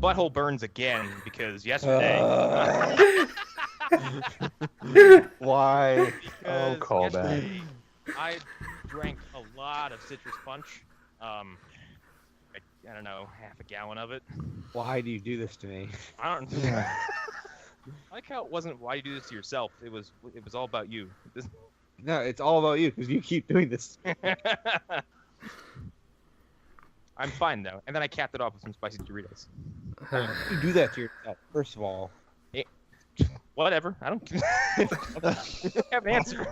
butthole burns again because yesterday. Why? Because Call back. yesterday I drank a lot of citrus punch. I don't know, half a gallon of it. Why do you do this to me? I don't. I like how it wasn't why you do this to yourself. It was all about you. No, it's all about you because you keep doing this. I'm fine though, and then I capped it off with some spicy Doritos. You do that to yourself, first of all. Whatever. I don't have an answer.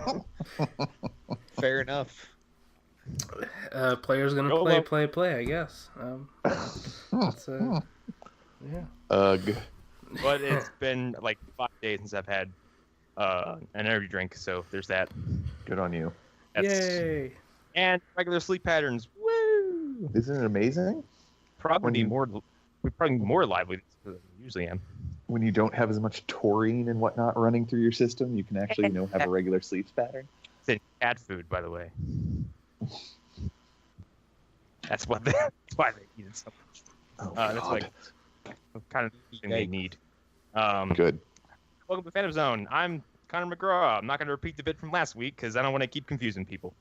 Fair enough. Player's gonna play. I guess. Yeah. Ugh. But it's been like 5 days since I've had an energy drink, so there's that. Good on you. Yay! And regular sleep patterns. Woo! Isn't it amazing? Probably more lively than I usually am. When you don't have as much taurine and whatnot running through your system, you can actually, have a regular sleep pattern. It's in cat food, by the way. That's why they eat it so much. Oh, that's God. like the kind of thing they need. Good. Welcome to Phantom Zone. I'm Connor McGraw. I'm not going to repeat the bit from last week because I don't want to keep confusing people.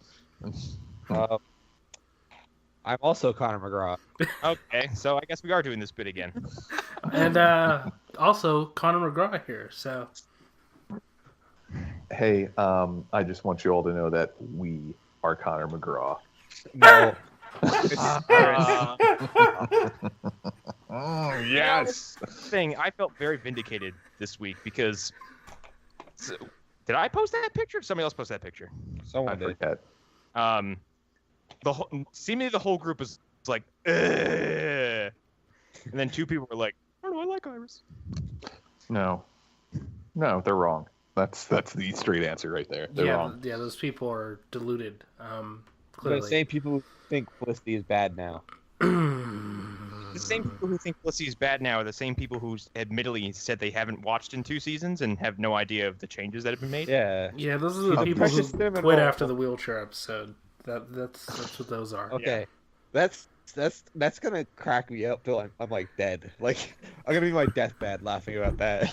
I'm also Connor McGraw. Okay, so I guess we are doing this bit again. And also Connor McGraw here. So Hey, I just want you all to know that we are Connor McGraw. No. Yes. Thing, I felt very vindicated this week because did I post that picture? Or somebody else post that picture? I Someone did. forget. Seemingly the whole group was like, ugh. And then two people were like, oh, I like Iris. No, they're wrong. That's the straight answer right there. They're wrong. Yeah, those people are deluded. The Clearly. same people who think Felicity is bad now. The same people who think Felicity is bad now are the same people who admittedly said they haven't watched in 2 seasons and have no idea of the changes that have been made. Yeah. Yeah, those are the A people precious who cinnamon quit roll. after the wheelchair episode. That's what those are. Okay. That's gonna crack me up till I'm like dead. Like I'm gonna be my deathbed laughing about that.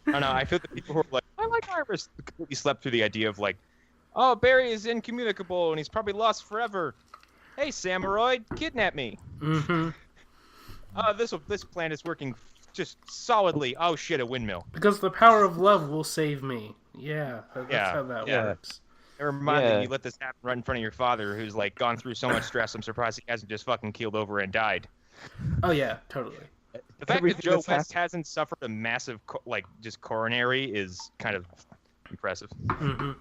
I don't know. I feel the people who are like, I like Iris, completely slept through the idea of like, oh, Barry is incommunicable and he's probably lost forever. Hey, Samuroid, kidnap me. Mm-hmm. This plan is working just solidly. Oh shit, a windmill. Because the power of love will save me. Yeah, that's how that Yeah. works. It reminded Yeah. me, you let this happen right in front of your father, who's like gone through so much stress. I'm surprised he hasn't just fucking keeled over and died. Oh yeah, totally. The fact Everything that Joe that's West hasn't suffered a massive, just coronary is kind of impressive. Mm-hmm.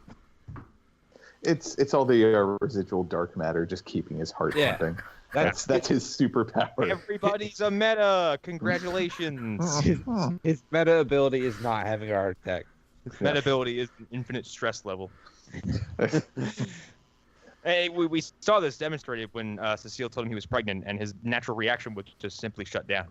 It's all the residual dark matter just keeping his heart Yeah. pumping. That's his superpower. Everybody's a meta. Congratulations. His meta ability is not having a heart attack. Meta ability is an infinite stress level. Hey, we saw this demonstrated when Cecile told him he was pregnant, and his natural reaction was just simply shut down.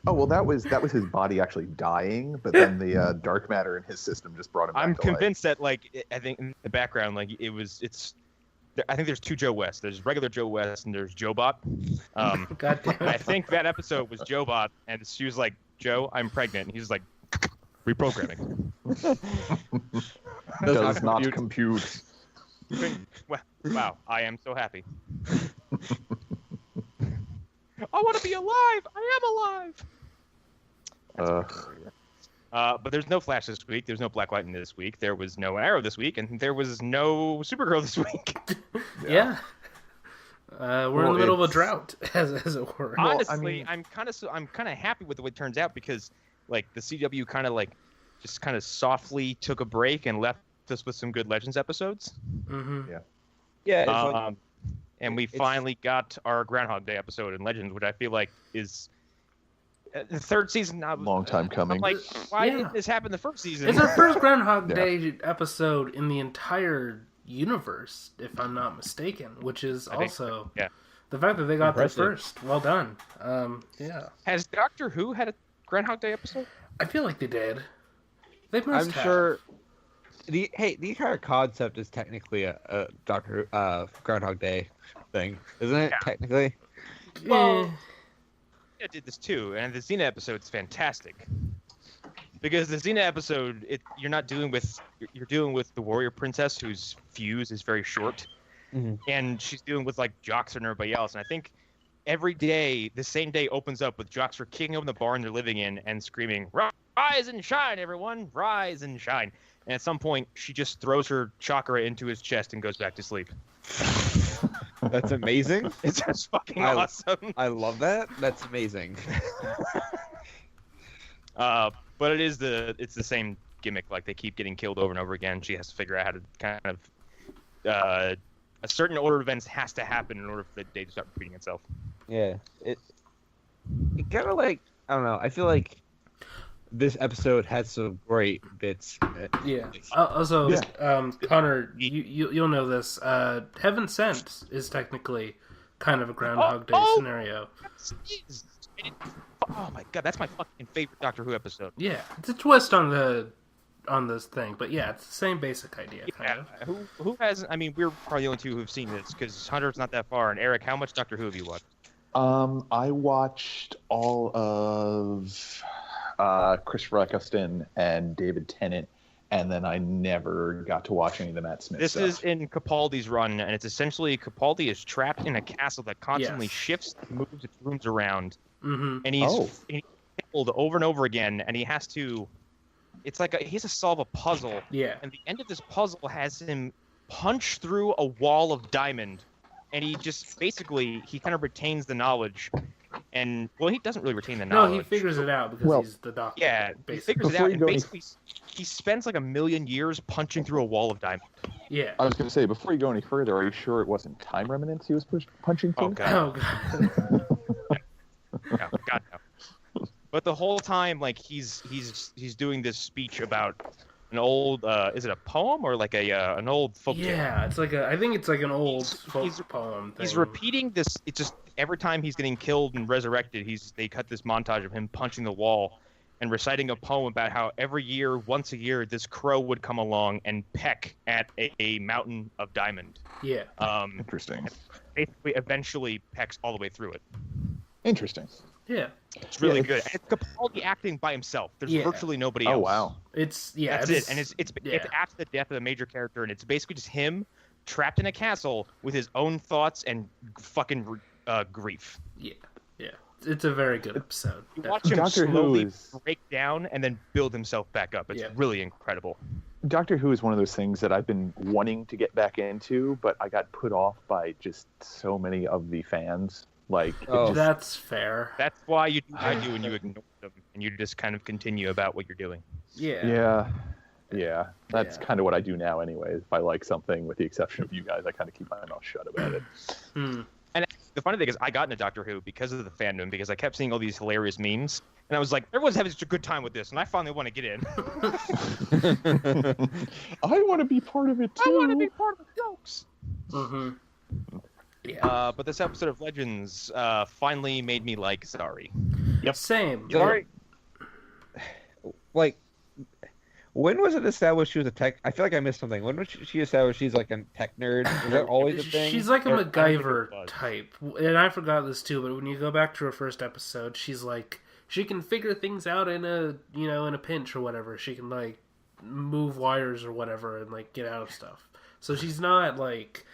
Oh well, that was his body actually dying, but then the dark matter in his system just brought him back I'm to life. convinced that, I think in the background, I think there's 2 Joe West. There's regular Joe West and there's Joe Bot. God damn it. I think that episode was Joe Bot, and she was like, Joe, I'm pregnant. And he was like, reprogramming. Does not compute. Wow, I am so happy. I want to be alive. I am alive. But there's no Flash this week. There's no Black Lightning this week. There was no Arrow this week, and there was no Supergirl this week. Yeah. We're in the middle of a drought, as it were. Honestly, I'm kind of happy with the way it turns out because like the CW just kind of softly took a break and left us with some good Legends episodes. Mm-hmm. Yeah. It's like, And we finally got our Groundhog Day episode in Legends, which I feel like is the 3rd season. Long time coming. I'm like, why didn't this happen the 1st season? It's our first Groundhog Day episode in the entire universe, if I'm not mistaken, which is also the fact that they got there first. Well done. Yeah. Has Doctor Who had a Groundhog Day episode? I feel like they did. They must have. sure. The entire concept is technically a Doctor Groundhog Day thing, isn't it? Yeah. Technically. Well, Xena did this too, and the Xena episode's fantastic. Because the Xena episode, you're dealing with the warrior princess whose fuse is very short, and she's dealing with like Joxer and everybody else. And I think every day, the same day opens up with Joxer kicking open the barn they're living in and screaming, "Rise and shine, everyone! Rise and shine!" And at some point, she just throws her chakra into his chest and goes back to sleep. That's amazing. It's just fucking awesome. I love that. That's amazing. But it's the same gimmick. Like they keep getting killed over and over again. She has to figure out how to kind of a certain order of events has to happen in order for the day to start repeating itself. Yeah, it kind of like, I don't know. I feel like this episode had some great bits. Yeah. Also, Connor, you'll know this. Heaven Sent is technically kind of a Groundhog Day scenario. Oh my god, that's my fucking favorite Doctor Who episode. Yeah, it's a twist on this thing, but yeah, it's the same basic idea. Kind of. Who hasn't? I mean, we're probably the only two who've seen this because Hunter's not that far. And Eric, how much Doctor Who have you watched? I watched all of Christopher Eccleston and David Tennant, and then I never got to watch any of the Matt Smith This stuff. is in Capaldi's run, and it's essentially Capaldi is trapped in a castle that constantly shifts, moves its rooms around, and he's killed over and over again, and he has to. It's like he has to solve a puzzle. Yeah. And the end of this puzzle has him punch through a wall of diamond, and he just basically he kind of retains the knowledge. And well, he doesn't really retain the knowledge. No, he figures it out because he's the doctor. Yeah, basically. he figures it out, and basically he spends like 1,000,000 years punching through a wall of diamond. Yeah. I was going to say, before you go any further, are you sure it wasn't time remnants he was punching through? Oh god. No, God no. But the whole time, like he's doing this speech about an old is it a poem or like an old folk tale? Yeah, it's like I think it's like an old folk poem thing. He's repeating this. It's just every time he's getting killed and resurrected, they cut this montage of him punching the wall and reciting a poem about how every year, once a year, this crow would come along and peck at a mountain of diamond. Yeah. Interesting. Basically, eventually pecks all the way through it. Interesting. Yeah. It's really good. And it's Capaldi acting by himself. There's virtually nobody else. Oh wow. It's That's it. And it's after the death of the major character, and it's basically just him trapped in a castle with his own thoughts and fucking grief. Yeah. Yeah. It's a very good episode. You watch him slowly break down and then build himself back up. It's really incredible. Doctor Who is one of those things that I've been wanting to get back into, but I got put off by just so many of the fans. Like, that's fair. That's why you do what I do and you ignore them and you just kind of continue about what you're doing. Yeah. That's kind of what I do now anyway. If I like something, with the exception of you guys, I kind of keep my mouth shut about it. And the funny thing is, I got into Doctor Who because of the fandom, because I kept seeing all these hilarious memes, and I was like, everyone's having such a good time with this, and I finally want to get in. I want to be part of it too. I want to be part of the jokes. Mm-hmm. Yeah. But this episode of Legends finally made me like Zari. Yep. Same. Zari, like, when was it established she was a tech? I feel like I missed something. When was she established she's like a tech nerd? Was that always a thing? She's like a MacGyver type. And I forgot this too, but when you go back to her first episode, she's like, she can figure things out in a pinch or whatever. She can like move wires or whatever and like get out of stuff. So she's not like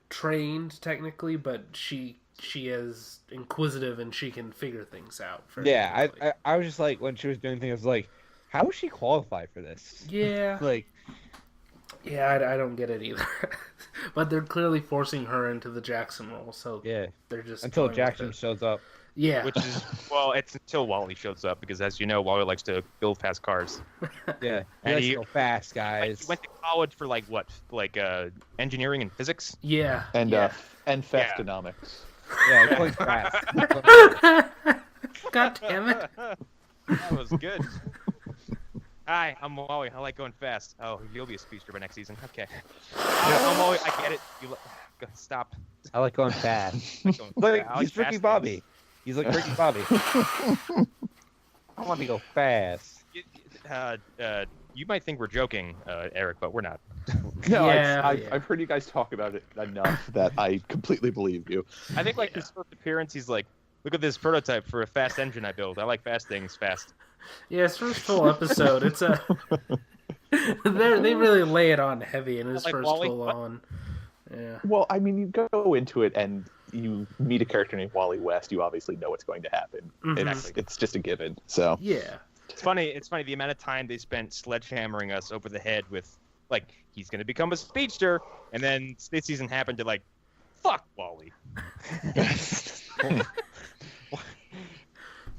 trained technically, but she is inquisitive and she can figure things out. Yeah, I was just like, when she was doing things, I was like, how is she qualified for this? Yeah. Like, yeah, I don't get it either. But they're clearly forcing her into the Jackson role, so yeah, they're just until Jackson shows up. Yeah. Which is, well, it's until Wally shows up, because as you know, Wally likes to build fast cars. Yeah, he likes to go fast, guys. He went to college for like what? Like engineering and physics? Yeah. And fastonomics. Yeah, he plays fast. God damn it. That was good. Hi, I'm Wally. I like going fast. Oh, you'll be a speedster by next season. Okay. I'm Wally. I get it. Stop. I like going fast. He's Ricky Bobby. He's like Ricky Bobby. I want to go fast. You might think we're joking, Eric, but we're not. No, I've heard you guys talk about it enough that I completely believe you. I think like his first appearance, he's like, Look at this prototype for a fast engine I built. I like fast things fast. Yeah, his first full episode. It's a they really lay it on heavy in his Like first Wall-E? full What? on. Yeah. Well, I mean, you go into it and you meet a character named Wally West. You obviously know what's going to happen. Mhm. It's just a given. So Yeah. It's funny the amount of time they spent sledgehammering us over the head with, like, he's going to become a speedster, and then this season happened to, like, fuck Wally.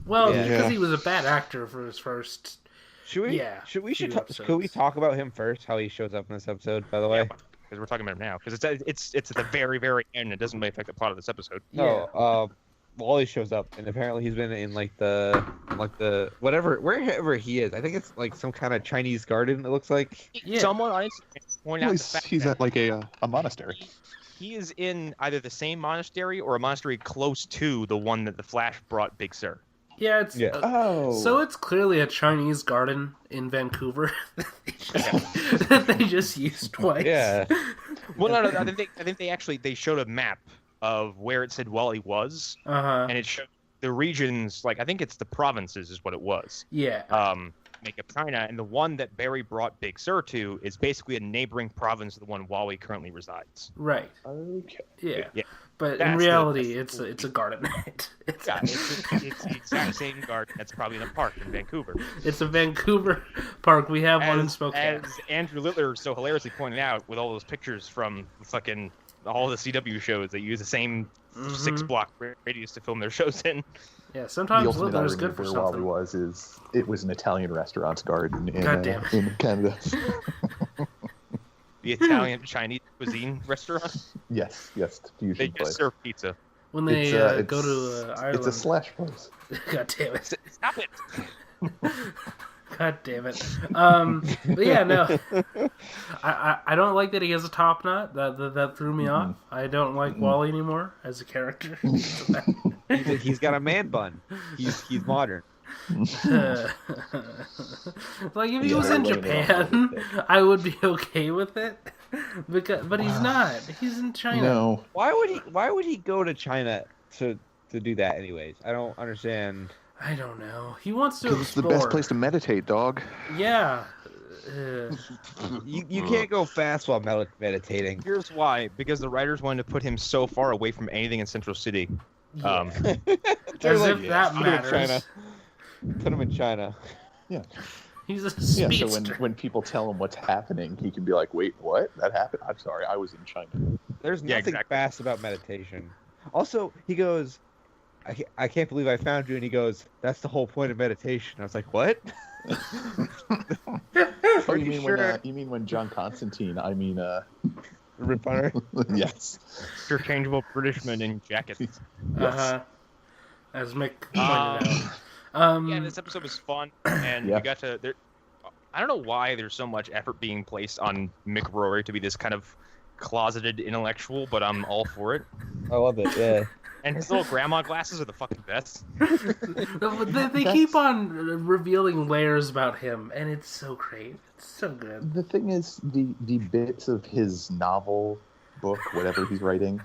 Well, Yeah. because he was a bad actor for his first. Should we? Yeah, Should we? few Could we episodes. talk about him first? How he shows up in this episode? By the way. Because we're talking about him now. Because it's at the very, very end. It doesn't really affect the plot of this episode. No. Wally shows up, and apparently he's been in like the wherever he is. I think it's like some kind of Chinese garden. It looks like. Yeah. Someone on Instagram pointed out the fact he's that at like a monastery. he is in either the same monastery or a monastery close to the one that the Flash brought Big Sur. Yeah, it's Yeah. so it's clearly a Chinese garden in Vancouver that they just used twice. Yeah. Well, no. I think they showed a map of where it said Wally was, Uh-huh. and it showed the regions. Like I think it's the provinces is what it was. Yeah. Make up China, and the one that Barry brought Big Sur to is basically a neighboring province of the one Wally currently resides. Right. Okay. Yeah. Yeah. But in That's reality, it's a garden. it's Yeah, it's the exact same garden that's probably in a park in Vancouver. it's a Vancouver park. We have one in Spokane. As Andrew Littler so hilariously pointed out with all those pictures from fucking all the CW shows, they use the same 6-block radius to film their shows in. Yeah, The sometimes ultimate Littler's irony good of for where Wally something. was it was an Italian restaurant's garden God damn it. in Canada. The Italian Chinese cuisine restaurant. Yes, They fusion just place. serve pizza. When they It's, go to Ireland. It's a slash place. God damn it. Stop it! God damn it. But yeah, no. I don't like that he has a top knot. That threw me off. I don't like Wally anymore as a character. He's got a man bun. He's modern. Like if he Yeah, was they're in laying it on Japan, thick. I would be okay with it. But he's not. He's in China. No, Why would he go to China to do that anyways? I don't understand. I don't know. He wants to because it's the explore. best place to meditate, dog. Yeah. You can't go fast while meditating. Here's why: because the writers wanted to put him so far away from anything in Central City. Yeah. They're As like, if that put him in matters. China. Put him in China. Yeah. He's a Yeah, speedster. so when people tell him what's happening, he can be like, "Wait, what? That happened? I'm sorry, I was in China." There's Yeah, nothing exactly. fast about meditation. Also, he goes, I can't believe I found you. And he goes, that's the whole point of meditation. I was like, what? Oh, Are you you mean sure? when you mean when John Constantine? I mean, Rip Hunter? yes. Interchangeable Britishman in jackets. Uh-huh. As Mick pointed Um, out. Yeah, this episode was fun, and Yeah. we got to. I don't know why there's so much effort being placed on Mick Rory to be this kind of closeted intellectual, but I'm all for it. I love it, yeah. And his little grandma glasses are the fucking best. They keep on revealing layers about him, and it's so great. It's so good. The thing is, the bits of his novel book, whatever he's writing,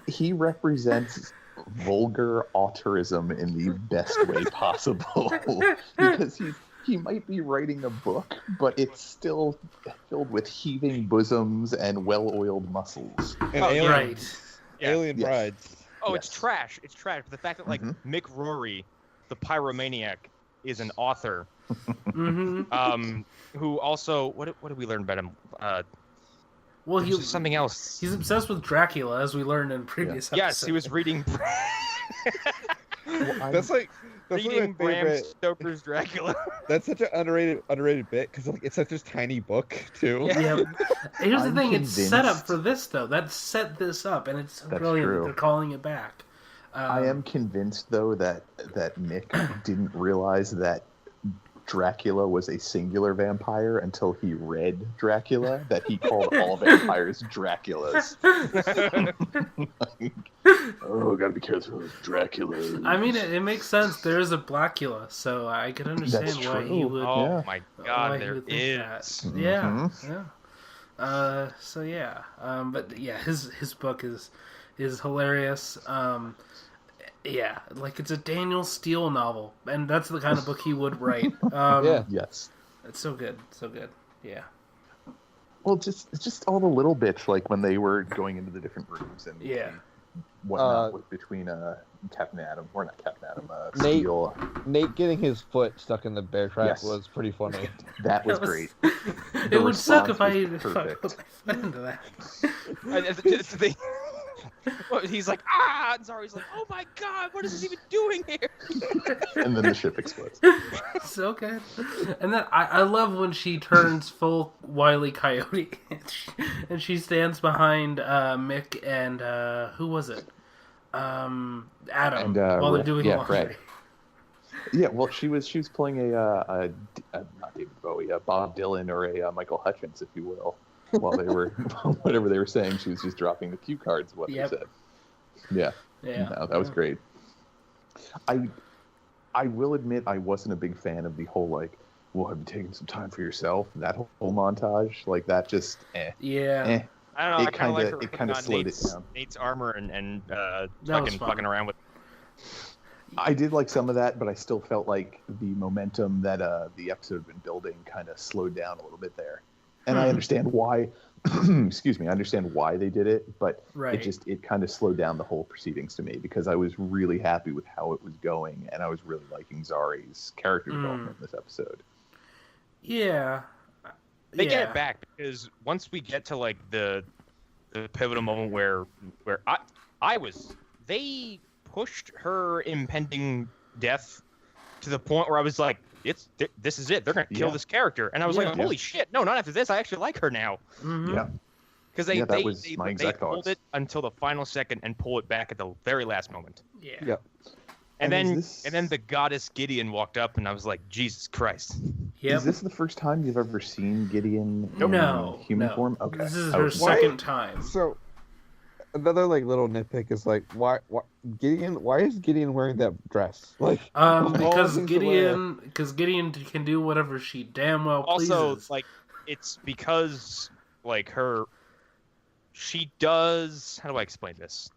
he represents vulgar auteurism in the best way possible. Because he might be writing a book, but it's still filled with heaving bosoms and well-oiled muscles. And Oh, alien, Right. Yeah. alien Yes. brides. Oh, Yes. it's trash. It's trash. The fact that like Mick Rory, the pyromaniac, is an author. Mm-hmm. Who also what did we learn about him? Well, There's something else. he's obsessed with Dracula, as we learned in previous episodes. Yes, he was reading That's like my reading Bram favorite. Stoker's Dracula. That's such an underrated bit because like it's such a tiny book too. Yeah. Yeah. Here's the I'm thing: it's set up convinced- for this, though. That set this up, and it's so That's brilliant that true. they're calling it back. I am convinced, though, that Mick didn't realize that Dracula was a singular vampire until he read Dracula, that he called all vampires Draculas. Oh, gotta be careful with Dracula. I mean, it makes sense. There is a Blackula, so I can understand That's why he true. would. Oh Yeah. my why god, he there would think that. is. Yeah, yeah. So yeah, but yeah, his book is hilarious. Yeah, like it's a Daniel Steele novel, and that's the kind of book he would write. Yeah. Yes. It's so good, so good. Yeah. Well, just all the little bits, like when they were going into the different rooms and whatnot between Captain Adam, or not Captain Adam, Steel. Nate getting his foot stuck in the bear trap Yes. was pretty funny. That was great. It would suck if I was put my perfect. foot into that. He's like, and Zari's like, oh my god, what is this even doing here? And then the ship explodes. So good. And then I love when she turns full Wile E. Coyote and she stands behind Mick and who was it? Adam. And, while they're doing laundry. Fred. Yeah, well, she was playing a not David Bowie, a Bob Dylan or a Michael Hutchins, if you will, while they were whatever they were saying. She was just dropping the cue cards. What they said. Yeah. No, that was great. I will admit I wasn't a big fan of the whole like, well, have you taken some time for yourself? That whole montage, like that, just Yeah. I don't know. I kind of like her it kind of slowed it down. Nate's armor and fucking around with. I did like some of that, but I still felt like the momentum that the episode had been building kind of slowed down a little bit there. And I understand why. Excuse me. I understand why they did it, but it kind of slowed down the whole proceedings to me because I was really happy with how it was going, and I was really liking Zari's character development in this episode. Yeah. They get it back because once we get to like the pivotal moment where they pushed her impending death to the point where I was like, this is it. They're gonna kill this character, and I was like, holy shit! No, not after this. I actually like her now. Mm-hmm. Yeah, because they hold it until the final second and pull it back at the very last moment. Yeah. And then the goddess Gideon walked up, and I was like, Jesus Christ. Yep. Is this the first time you've ever seen Gideon in human form? Okay. This is her second time. So, another like little nitpick is like, why is Gideon wearing that dress? Like, because Gideon can do whatever she damn well pleases. Also, like, it's because like she does. How do I explain this?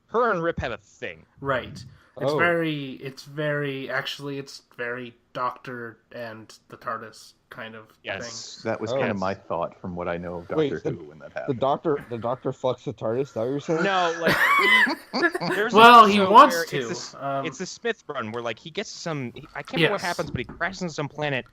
Her and Rip have a thing. Right. It's very Doctor and the TARDIS kind of thing. That was kind of my thought from what I know of Doctor Who when that happened. The Doctor fucks the TARDIS, is that what you're saying? No, like he wants to. It's the Smith run where like he gets some. I can't remember what happens, but he crashes on some planet,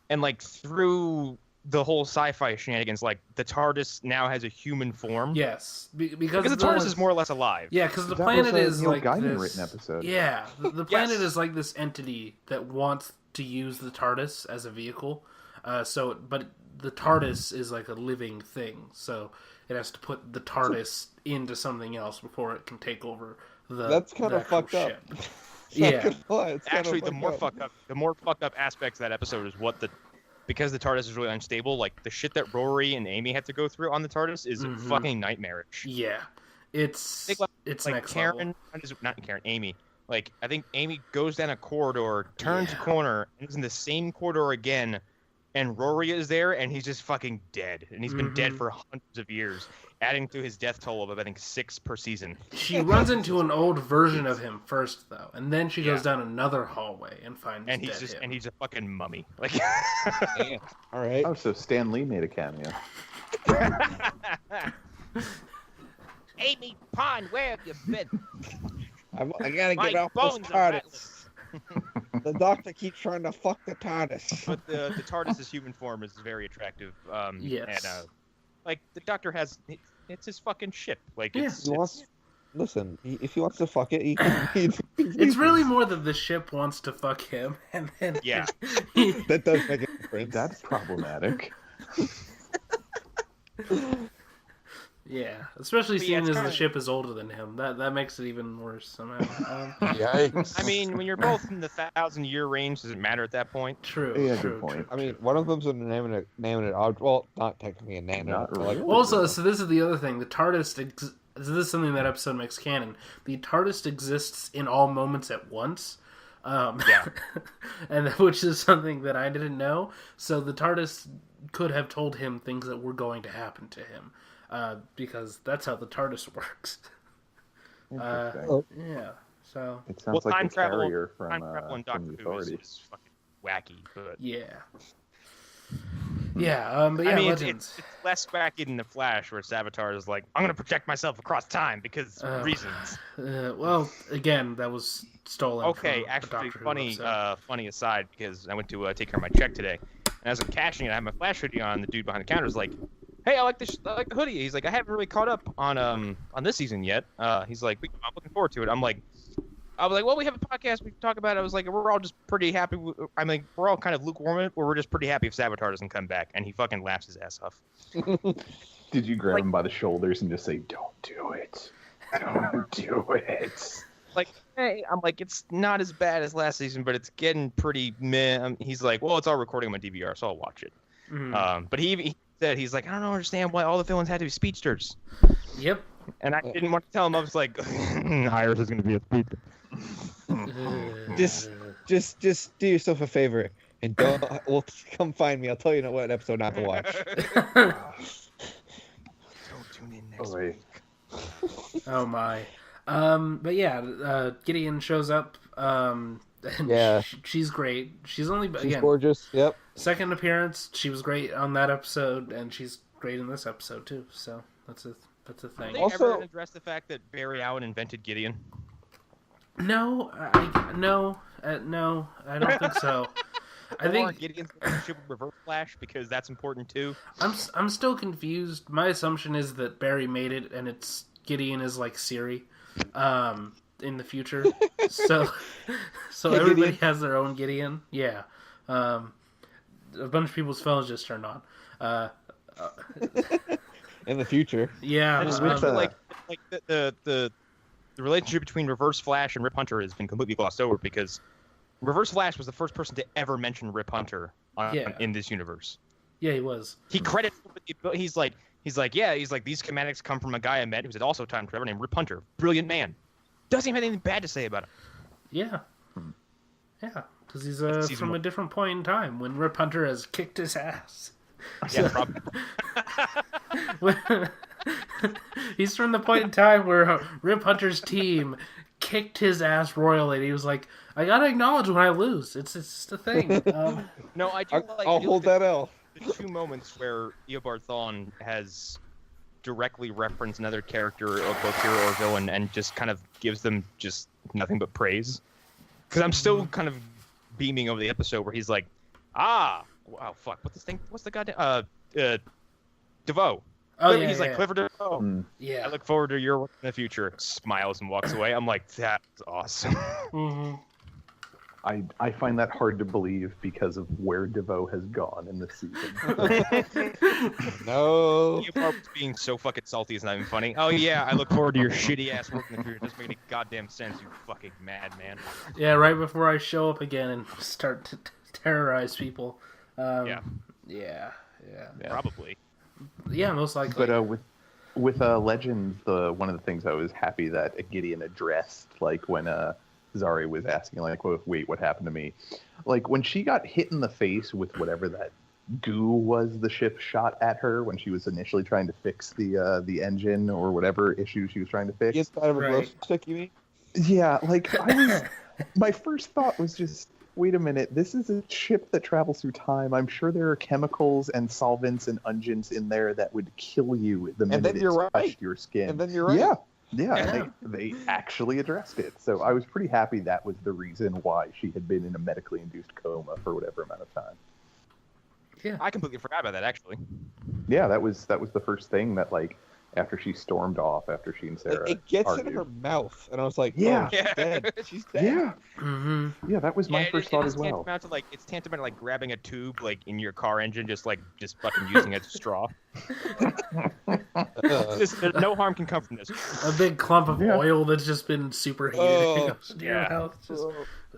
and like through the whole sci-fi shenanigans, like the TARDIS now has a human form. Yes, because the TARDIS is more or less alive. Yeah, because the planet is Neil like Gaiman this. Written episode. Yeah, the planet is like this entity that wants to use the TARDIS as a vehicle. But the TARDIS is like a living thing, so it has to put the TARDIS into something else before it can take over the. That's kind of fucked ship. up. Yeah, actually, the more fucked up aspects of that episode is because the TARDIS is really unstable. Like the shit that Rory and Amy had to go through on the TARDIS is fucking nightmarish. Yeah, it's next Karen, level. Not Karen, Amy. Like I think Amy goes down a corridor, turns a corner, and is in the same corridor again. And Rory is there, and he's just fucking dead. And he's been dead for hundreds of years, adding to his death toll of, I think, 6 per season. She runs into an old version of him first, though. And then she goes down another hallway and finds and he's a fucking mummy. Like, damn. All right. Oh, so Stan Lee made a cameo. Amy Pond, where have you been? I gotta get off this TARDIS. The Doctor keeps trying to fuck the TARDIS. But the TARDIS's human form is very attractive. Yes. And, like, the Doctor has... It's his fucking ship. Like, Listen, if he wants to fuck it, he it's really more that the ship wants to fuck him. And then that does make a difference. That's problematic. Yeah, especially seeing as the ship is older than him. That makes it even worse somehow. Yikes. I mean, when you're both in the 1,000-year range, does it matter at that point? True. Yeah, true, good point. True. I mean, one of them's naming it object. Well, not technically a nano. Not really. Also, so this is the other thing. The TARDIS. So this is something that episode makes canon. The TARDIS exists in all moments at once. And which is something that I didn't know. So the TARDIS could have told him things that were going to happen to him. Because that's how the TARDIS works. Interesting. Yeah. So It sounds like time the travel, carrier time travel in from Doctor the Who is Authority. fucking wacky, but yeah. Yeah, but yeah, I mean, Legends. it's less wacky than the Flash, where Savitar is like, I'm gonna protect myself across time because reasons. Well, again, that was stolen. Okay, from a actually, Doctor Who funny, episode. funny aside, because I went to take care of my check today, and as I'm cashing it, I have my Flash hoodie on. The dude behind the counter is like, "Hey, I like the hoodie." He's like, "I haven't really caught up on this season yet." He's like, "I'm looking forward to it." I was like, well, we have a podcast we can talk about it. I was like, we're all just pretty happy. I mean, we're all kind of lukewarm in it, where we're just pretty happy if Savitar doesn't come back. And he fucking laughs his ass off. Did you grab him by the shoulders and just say, "Don't do it. Don't do it"? Like, hey, I'm like, it's not as bad as last season, but it's getting pretty meh. He's like, well, it's all recording on my DVR, so I'll watch it. Mhm. But he said, he's like, I don't understand why all the villains had to be speedsters. Yep. And I didn't want to tell him. I was like, Iris is going to be a speedster. Just do yourself a favor and don't. Well, come find me. I'll tell you what episode not to watch. Don't tune in next week. Oh my. But yeah, Gideon shows up. And Yeah. she's great. She's only She's again gorgeous. Yep. second appearance. She was great on that episode, and she's great in this episode too. So that's a thing. Did they Also- ever address the fact that Barry Allen invented Gideon? No, no, I don't think so. I Or think Gideon's relationship with Reverse Flash, because that's important too. I'm still confused. My assumption is that Barry made it, and it's Gideon is like Siri, in the future. So everybody has their own Gideon. Yeah, a bunch of people's phones just turned on. In the future. Yeah, I just feel like the relationship between Reverse Flash and Rip Hunter has been completely glossed over, because Reverse Flash was the first person to ever mention Rip Hunter in this universe. yeah, he was. He credits. He's like, these schematics come from a guy I met who's also time traveler named Rip Hunter. Brilliant man. Doesn't even have anything bad to say about him. Yeah, because he's Season from one. a different point in time when Rip Hunter has kicked his ass. Yeah, probably. He's from the point in time where Rip Hunter's team kicked his ass royally. And he was like, "I gotta acknowledge when I lose. It's just a thing." No, I do like. I'll hold that L. The two moments where Eobard Thawne has directly referenced another character, of both hero or villain, and just kind of gives them just nothing but praise. Because I'm still kind of beaming over the episode where he's like, wow, fuck, what's this thing? What's the goddamn DeVoe? Oh yeah, He's like, yeah. Clifford DeVoe. Yeah. I look forward to your work in the future. Smiles and walks away. I'm like, that's awesome. Mm-hmm. I find that hard to believe because of where DeVoe has gone in this season. No. Eobard was being so fucking salty, it's not even funny. Oh yeah, I look forward to your shitty ass work in the future. It doesn't make any goddamn sense, you fucking madman. Yeah, right before I show up again and start to terrorize people. Yeah. Yeah. Probably. Yeah, most likely. But with Legends, one of the things I was happy that Gideon addressed, like when Zari was asking, like, wait, what happened to me? Like when she got hit in the face with whatever that goo was the ship shot at her when she was initially trying to fix the engine or whatever issue she was trying to fix. Gets out of a glow Right. stick, you mean? Yeah, like my first thought was just, wait a minute, this is a ship that travels through time. I'm sure there are chemicals and solvents and unguents in there that would kill you the minute then it you're touched right. your skin. And then you're right. Yeah. Yeah. They actually addressed it. So I was pretty happy that was the reason why she had been in a medically induced coma for whatever amount of time. Yeah. I completely forgot about that, actually. Yeah, that was the first thing that, like, after she stormed off, after she and Sarah It gets argued. in her mouth, and I was like, Yeah. oh, she's dead. She's dead. Yeah, Mm-hmm. yeah, that was my first thought as well. It's tantamount to like grabbing a tube like in your car engine, just fucking using it as a straw. There's no harm can come from this. A big clump of Yeah. oil that's just been superheated. Oh, Goes into your yeah. mouth. Just,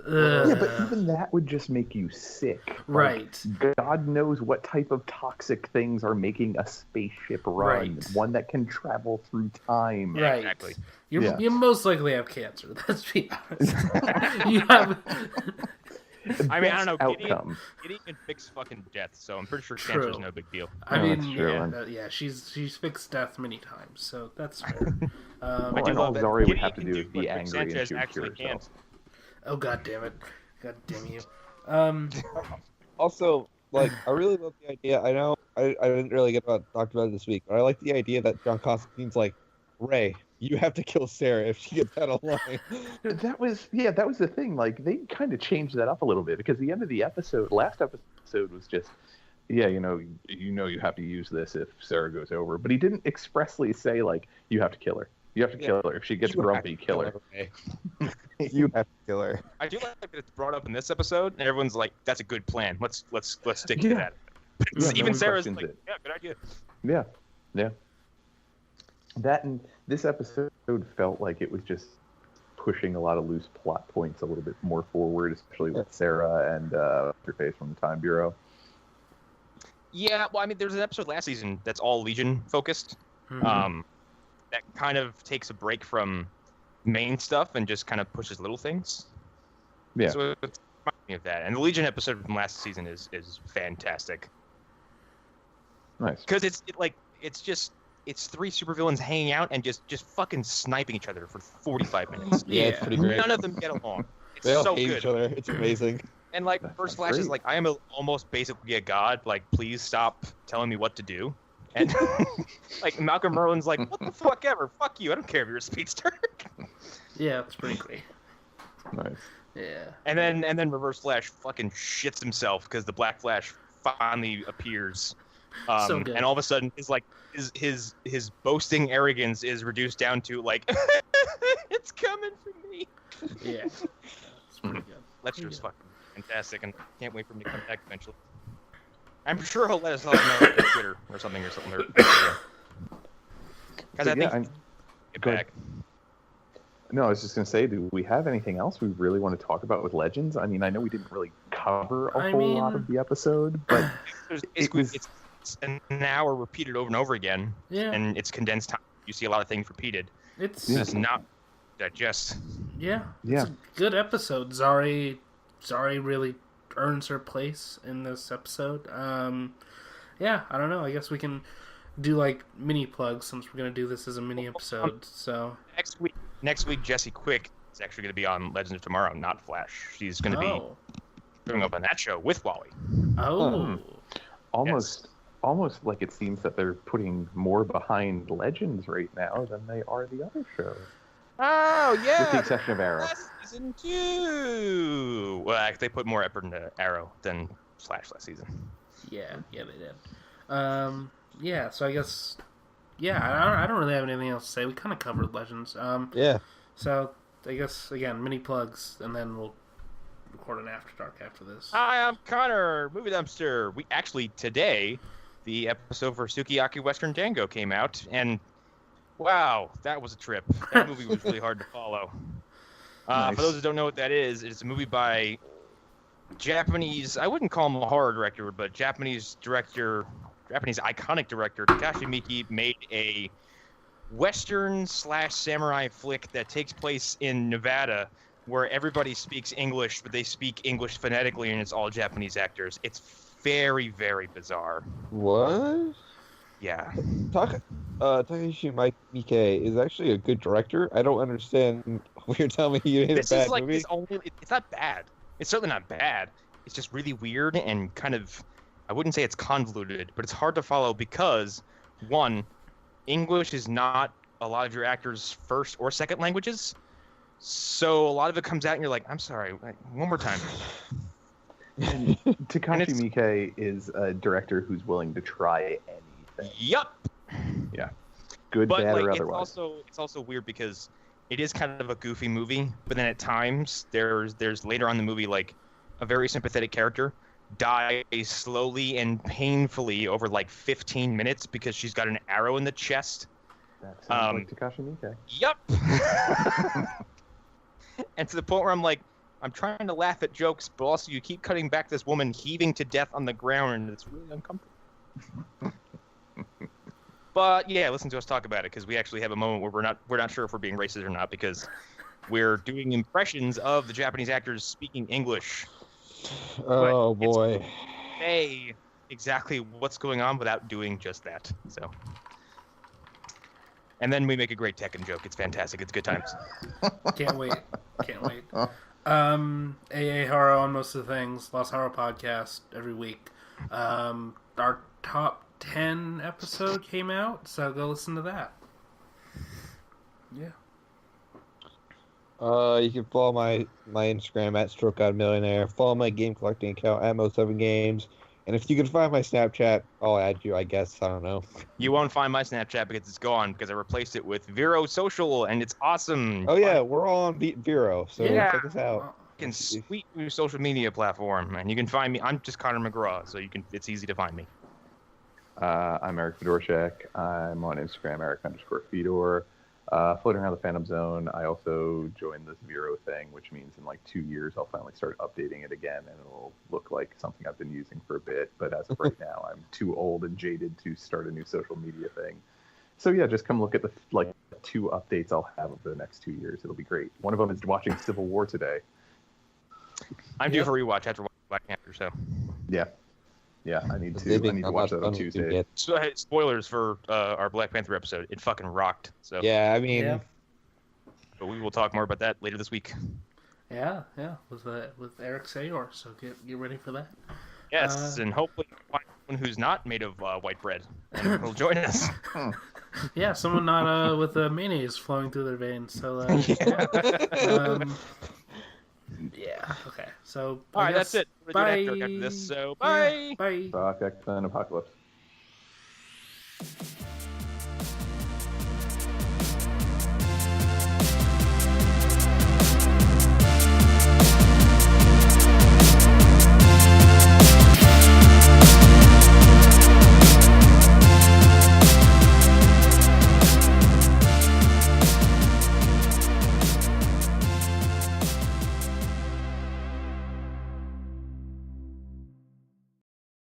Yeah, but even that would just make you sick. Like, right. God knows what type of toxic things are making a spaceship run. Right. One that can travel through time. Yeah, Right. exactly. You Yeah. you most likely have cancer. Let's be honest. You have. I mean, I don't know. Outcome. Gideon can fix fucking death, so I'm pretty sure True. cancer's no big deal. I No, mean, that's true, she's fixed death many times, so that's fair. I do and love all that Zari would Gideon have to can do is what be Rick angry and Sanchez she would actually cure herself. Oh, god damn it. God damn you. Also, like, I really love the idea. I know I didn't really get talked about it this week, but I like the idea that John Constantine's like, Ray, you have to kill Sarah if she gets out of line. That was the thing. Like they kind of changed that up a little bit because the end of the last episode was just, you know you have to use this if Sarah goes over, but he didn't expressly say like you have to kill her. You have to kill her. If she gets grumpy, kill her. You have to kill her. I do like that it's brought up in this episode, and everyone's like, "That's a good plan. Let's stick to that." Yeah, Even no Sarah's questions like, it. "Yeah, good idea." Yeah. That and this episode felt like it was just pushing a lot of loose plot points a little bit more forward, especially with Sarah and her face from the Time Bureau. Yeah, well, I mean, there's an episode last season that's all Legion focused. Mhm. That kind of takes a break from main stuff and just kind of pushes little things. Yeah. So it reminds me of that. And the Legion episode from last season is fantastic. Nice. Because it's three supervillains hanging out and just fucking sniping each other for 45 minutes. Yeah, it's pretty great. None of them get along. It's They all so hate good. each other. It's amazing. And like That First sounds Flash is great. like, I am almost basically a god. Like, please stop telling me what to do. And like Malcolm Merlin's like, what the fuck ever? Fuck you. I don't care if you're a speedster. Yeah, that's pretty great. Nice. Yeah. And then Reverse Flash fucking shits himself because the Black Flash finally appears. So good. And all of a sudden, his boasting arrogance is reduced down to like, it's coming for me. Yeah. It's pretty good. Lester's fucking fantastic, and can't wait for him to come back eventually. I'm sure he'll let us all know on Twitter or something. Because I think I'm he'll get go ahead. back. No, I was just gonna say, do we have anything else we really want to talk about with Legends? I mean, I know we didn't really cover a whole lot of the episode, but it was It's an hour repeated over and over again, Yeah. and it's condensed time. You see a lot of things repeated. It's It's not digest. yeah. Yeah. It's a good episode. Zari really earns her place in this episode. Yeah, I don't know. I guess we can do like mini plugs since we're gonna do this as a mini episode. So Next week, Jesse Quick is actually going to be on Legends of Tomorrow, not Flash. She's going to be showing up on that show with Wally. almost like it seems that they're putting more behind Legends right now than they are the other shows. Oh yeah, With the exception of Arrow. Last season 2. Well, they put more effort into Arrow than Flash last season. Yeah, they did. Yeah, so I guess, I don't really have anything else to say. We kind of covered Legends. Yeah. So I guess again, mini plugs, and then we'll record an After Dark after this. Hi, I'm Connor, Movie Dumpster. We actually today, the episode for Sukiyaki Western Dango came out, and wow, that was a trip. That movie was really hard to follow. Nice. For those who don't know what that is, it's a movie by Japanese, I wouldn't call him a horror director, but Japanese iconic director Takashi Miike made a Western/samurai flick that takes place in Nevada, where everybody speaks English, but they speak English phonetically, and it's all Japanese actors. It's very, very bizarre. What? Yeah. Takashi Miike is actually a good director. I don't understand what you're telling me. You made This a bad is like movie. his only. It's not bad. It's certainly not bad. It's just really weird and kind of. I wouldn't say it's convoluted, but it's hard to follow because, one, English is not a lot of your actors' first or second languages. So a lot of it comes out and you're like, I'm sorry, one more time. And Takashi Miike is a director who's willing to try anything. Yup. Yeah. Good, But bad, like, or otherwise. it's also weird because it is kind of a goofy movie, but then at times there's later on in the movie like a very sympathetic character dies slowly and painfully over like 15 minutes because she's got an arrow in the chest. That sounds like Takashi Miike. Yup. And to the point where I'm trying to laugh at jokes, but also you keep cutting back this woman heaving to death on the ground, and it's really uncomfortable. But yeah, listen to us talk about it because we actually have a moment where we're not sure if we're being racist or not because we're doing impressions of the Japanese actors speaking English. Oh boy. Say exactly what's going on without doing just that. So, and then we make a great Tekken joke. It's fantastic. It's good times. Can't wait. AA Horror on most of the things. Lost Horror podcast every week. Our top 10 episode came out, so go listen to that. Yeah. You can follow my Instagram at StrokeOutMillionaire. Follow my game collecting account at Mo7Games. And if you can find my Snapchat, I'll add you, I guess. I don't know. You won't find my Snapchat because it's gone because I replaced it with Vero Social and it's awesome. Oh yeah, we're all on Vero, so check us out. Fucking sweet new social media platform, and you can find me. I'm just Connor McGraw, so it's easy to find me. I'm Erik Fedorchak. I'm on Instagram, Erik_Fedor. Floating around the Phantom Zone. I also joined this Vero thing, which means in like 2 years I'll finally start updating it again, and it'll look like something I've been using for a bit. But as of right now, I'm too old and jaded to start a new social media thing. So yeah, just come look at the 2 updates I'll have over the next 2 years. It'll be great. One of them is watching Civil War today. I'm due for rewatch after watching Black Panther, so. Yeah, I need to watch that on Tuesday. So, spoilers for our Black Panther episode. It fucking rocked. So. Yeah, I mean. Yeah. But we will talk more about that later this week. Yeah, with Erik Sayor. So get ready for that. Yes, and hopefully find someone who's not made of white bread and will join us. Yeah, someone not with mayonnaise flowing through their veins. So. Yeah. Okay. So. All right, that's it. Bye. After this, so bye. Yeah, bye. Fuck X-Men Apocalypse.